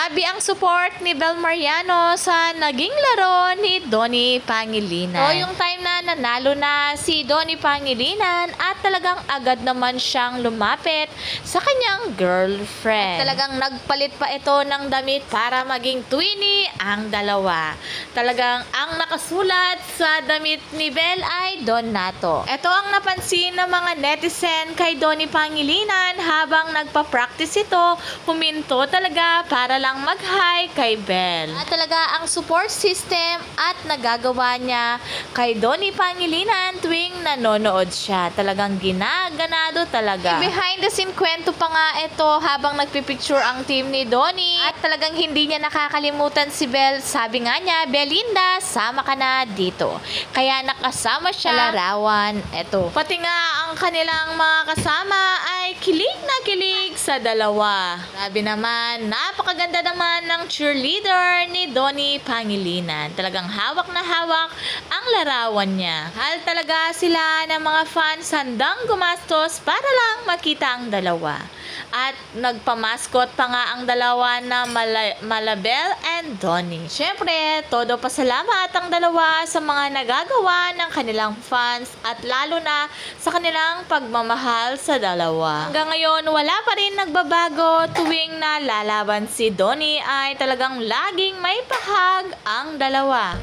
Grabe ang support ni Bel Mariano sa naging laro ni Donnie Pangilinan. So, yung time na nanalo na si Donnie Pangilinan at talagang agad naman siyang lumapit sa kanyang girlfriend. At talagang nagpalit pa ito ng damit para maging twinny ang dalawa. Talagang ang nakasulat sa damit ni Bel ay Donato. Ito ang napansin ng mga netizen kay Donnie Pangilinan habang nagpa-practice ito, huminto talaga para lang mag-hi kay Bel. At talaga ang support system at nagagawa niya kay Donnie Pangilinan tuwing nanonood siya. Talagang ginaganado talaga. Behind the scene kwento pa nga ito habang nagpipicture ang team ni Donnie. At talagang hindi niya nakakalimutan si Bel. Sabi nga niya, Belinda, sama ka na dito. Kaya nakasama siya sa larawan. Ito. Pati nga ang kanilang mga kasama ay kilig na kilig sa dalawa. Grabe naman, napakaganda naman ng cheerleader ni Donnie Pangilinan. Talagang hawak na hawak ang larawan niya. Hal talaga sila ng mga fans handang gumastos para lang makita ang dalawa. At nagpamaskot pa nga ang dalawa na Malabel and Donnie. Siyempre, todo pasalamat ang dalawa sa mga nagagawa ng kanilang fans at lalo na sa kanilang pagmamahal sa dalawa. Hanggang ngayon, wala pa rin nagbabago. Tuwing nalalaban si Donnie ay talagang laging may pahag ang dalawa.